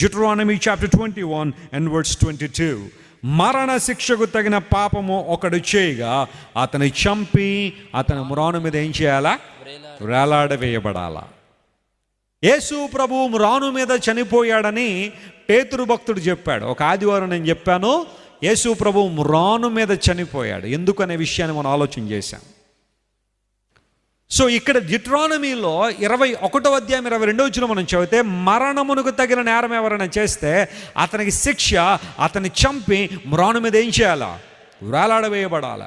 Deuteronomy chapter 21 and verse 22. మరణ శిక్షకు తగిన పాపము ఒకడు చేయగా అతని చంపి అతని మ్రాను మీద ఏం చేయాలా? వేలాడవేయబడాలా. యేసు ప్రభువు మ్రాను మీద చనిపోయాడని పేతురు భక్తుడు చెప్పాడు. ఒక ఆదివారం నేను చెప్పాను, యేసు ప్రభువు మ్రాను మీద చనిపోయాడు ఎందుకనే విషయాన్ని మనం ఆలోచన చేశాం. సో ఇక్కడ డిట్రానమీలో 21వ అధ్యాయం 22వ వచనం మనం చదివితే, మరణమునకు తగిన నేరం ఎవరైనా చేస్తే అతనికి శిక్ష, అతన్ని చంపి మ్రాను మీద ఏం చేయాలా? వేలాడవేయబడాల.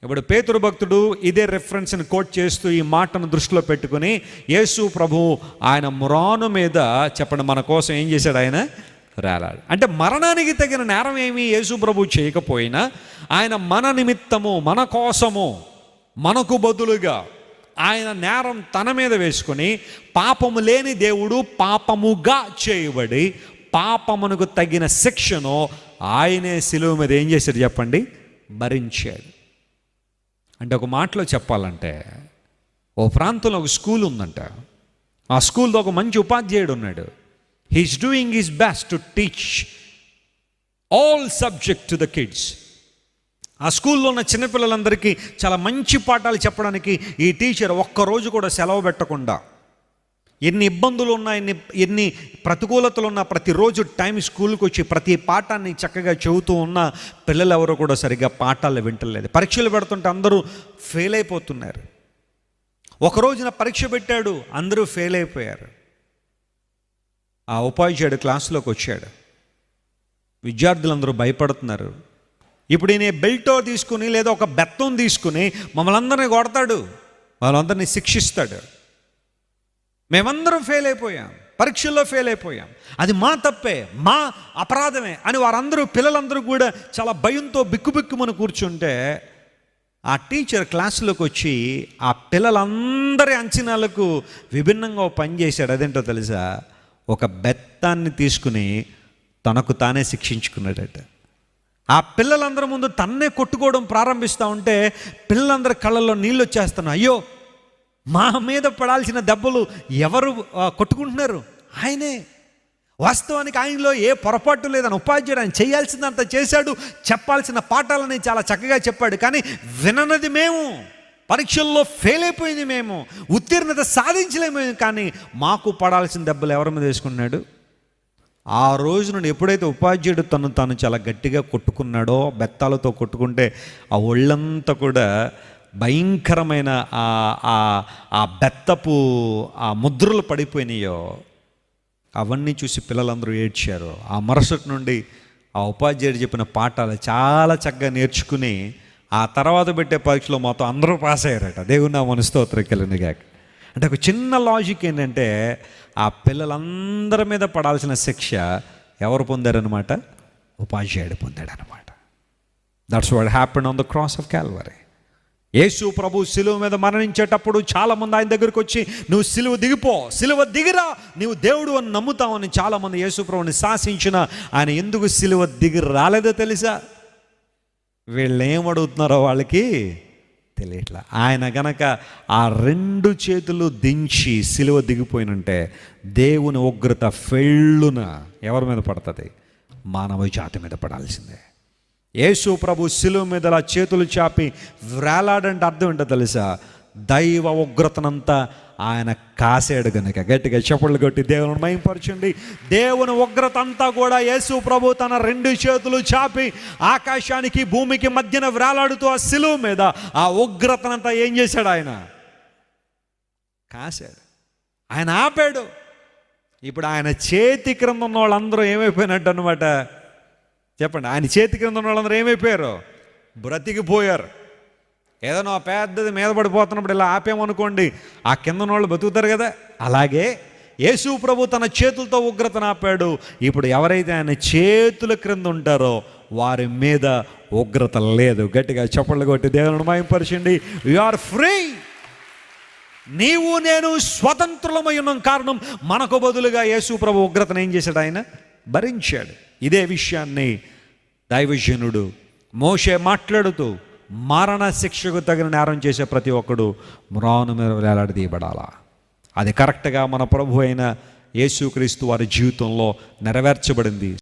ఇప్పుడు పేతురు భక్తుడు ఇదే రెఫరెన్స్ని కోట్ చేస్తూ ఈ మాటను దృష్టిలో పెట్టుకుని యేసు ప్రభువు ఆయన మ్రాను మీద చెప్పండి మన కోసం ఏం చేశాడు? ఆయన వేలాడు. అంటే మరణానికి తగిన నేరం ఏమీ యేసు ప్రభువు చేయకపోయినా ఆయన మన నిమిత్తము, మన కోసము, మనకు బదులుగా ఆయన నేరం తన మీద వేసుకొని పాపము లేని దేవుడు పాపముగా చేయబడి పాపమునకు తగిన శిక్షను ఆయనే శిలువ మీద ఏం చేశాడు చెప్పండి? భరించాడు. అంటే ఒక మాటలో చెప్పాలంటే, ఓ ప్రాంతంలో ఒక స్కూల్ ఉందంట. ఆ స్కూల్లో ఒక మంచి ఉపాధ్యాయుడు ఉన్నాడు. He's doing his best to teach all subject to the kids. ఆ స్కూల్లో ఉన్న చిన్నపిల్లలందరికీ చాలా మంచి పాఠాలు చెప్పడానికి ఈ టీచర్ ఒక్కరోజు కూడా సెలవు పెట్టకుండా, ఎన్ని ఇబ్బందులు ఉన్నా, ఎన్ని ప్రతికూలతలు ఉన్నా ప్రతిరోజు టైం స్కూల్కి వచ్చి ప్రతి పాఠాన్ని చక్కగా చెబుతూ ఉన్న పిల్లలు ఎవరు కూడా సరిగ్గా పాఠాలు వింటలేదు. పరీక్షలు పెడుతుంటే అందరూ ఫెయిల్ అయిపోతున్నారు. ఒకరోజున పరీక్ష పెట్టాడు, అందరూ ఫెయిల్ అయిపోయారు. ఆ ఉపాధ్యాయుడు క్లాసులోకి వచ్చాడు. విద్యార్థులందరూ భయపడుతున్నారు. ఇప్పుడు ఈయన బెల్టో తీసుకుని లేదా ఒక బెత్తం తీసుకుని మమ్మల్ని అందరినీ కొడతాడు, వాళ్ళందరినీ శిక్షిస్తాడు. మేమందరం ఫెయిల్ అయిపోయాం, పరీక్షల్లో ఫెయిల్ అయిపోయాం, అది మా తప్పే, మా అపరాధమే అని వారందరూ, పిల్లలందరూ కూడా చాలా భయంతో బిక్కుబిక్కుమని కూర్చుంటే ఆ టీచర్ క్లాసులోకి వచ్చి ఆ పిల్లలందరి అంచనాలకు విభిన్నంగా పనిచేశాడు. అదేంటో తెలుసా? ఒక బెత్తాన్ని తీసుకుని తనకు తానే శిక్షించుకున్నాడట. ఆ పిల్లలందరి ముందు తన్నే కొట్టుకోవడం ప్రారంభిస్తూ ఉంటే పిల్లలందరి కళ్ళల్లో నీళ్ళు వచ్చేస్తున్నాయి. అయ్యో, మా మీద పడాల్సిన దెబ్బలు ఎవరు కొట్టుకుంటున్నారు? ఆయనే. వాస్తవానికి ఆయనలో ఏ పొరపాటు లేదని ఉపాధ్యాయుడు ఆయన చేయాల్సిందంత చేశాడు, చెప్పాల్సిన పాఠాలని చాలా చక్కగా చెప్పాడు. కానీ విననది మేము, పరీక్షల్లో ఫెయిల్ అయిపోయింది మేము, ఉత్తీర్ణత సాధించలేము. కానీ మాకు పడాల్సిన దెబ్బలు ఎవరి మీద వేసుకున్నాడు? ఆ రోజు నుండి ఎప్పుడైతే ఉపాధ్యాయుడు తాను చాలా గట్టిగా కొట్టుకున్నాడో, బెత్తాలతో కొట్టుకుంటే ఆ ఒళ్ళంతా కూడా భయంకరమైన ఆ బెత్తపు ఆ ముద్రలు పడిపోయినాయో, అవన్నీ చూసి పిల్లలందరూ ఏడ్చారు. ఆ మరుసటి నుండి ఆ ఉపాధ్యాయుడు చెప్పిన పాఠాలు చాలా చక్కగా నేర్చుకుని ఆ తర్వాత పెట్టే పరీక్షలో మొత్తం అందరూ పాస్ అయ్యారట. దేవుని నామమున స్తోత్రం కలుగును గాక. అంటే ఒక చిన్న లాజిక్ ఏంటంటే, ఆ పిల్లలందరి మీద పడాల్సిన శిక్ష ఎవరు పొందారనమాట? ఉపాధ్యాయుడు పొందాడనమాట. That's what happened on the cross of Calvary. యేసు ప్రభు సిలువ మీద మరణించేటప్పుడు చాలామంది ఆయన దగ్గరికి వచ్చి, నువ్వు సిలువ దిగిపో, సిలువ దిగిరా, నువ్వు దేవుడు అని నమ్ముతావని చాలామంది యేసు ప్రభుని శాసించిన ఆయన ఎందుకు సిలువ దిగి రాలేదో తెలుసా? వీళ్ళు ఏమడుగుతున్నారో వాళ్ళకి తెలియట్లా. ఆయన గనక ఆ 2 చేతులు దించి సిలువ దిగిపోయినంటే దేవుని ఉగ్రత ఫెళ్ళున ఎవరి మీద పడుతుంది? మానవ జాతి మీద పడాల్సిందే. యేసు ప్రభు సిలువ మీద అలా చేతులు చాపి వేలాడంటే అర్థం ఏంటో తెలుసా? దైవ ఉగ్రతనంతా ఆయన కాసాడు గనుక. గట్టిగా చప్పట్లు కొట్టి దేవుని మహిమపరచండి. దేవుని ఉగ్రత అంతా కూడా యేసు ప్రభు తన 2 చేతులు చాపి ఆకాశానికి భూమికి మధ్యన వేలాడుతూ ఆ సిలువ మీద ఆ ఉగ్రతనంతా ఏం చేశాడు? ఆయన కాసాడు, ఆయన ఆపాడు. ఇప్పుడు ఆయన చేతి క్రింద ఉన్న వాళ్ళందరూ ఏమైపోయినట్టు అనమాట? చెప్పండి. ఆయన చేతి క్రింద ఉన్న వాళ్ళందరూ ఏమైపోయారు? బ్రతికిపోయారు. ఏదైనా పెద్దది మీద పడిపోతున్నప్పుడు ఇలా ఆపేమనుకోండి, ఆ కింద వాళ్ళు బతుకుతారు కదా. అలాగే యేసు ప్రభు తన చేతులతో ఉగ్రతను ఆపాడు. ఇప్పుడు ఎవరైతే ఆయన చేతుల క్రింద ఉంటారో వారి మీద ఉగ్రత లేదు. గట్టిగా చప్పట్లు కొట్టి దేవుని మహిమపరచండి. You are free. నీవు నేను స్వతంత్రులమై ఉన్నాం. కారణం, మనకు బదులుగా యేసు ప్రభు ఉగ్రతను ఏం చేశాడు? ఆయన భరించాడు. ఇదే విషయాన్ని దైవజనుడు మోషే మాట్లాడుతూ, మరణ శిక్షకు తగిన నేరం చేసే ప్రతి ఒక్కడు మ్రాను మీద వేలాడదీయబడాలా. అది కరెక్ట్గా మన ప్రభు అయిన యేసుక్రీస్తు వారి జీవితంలో నెరవేర్చబడింది.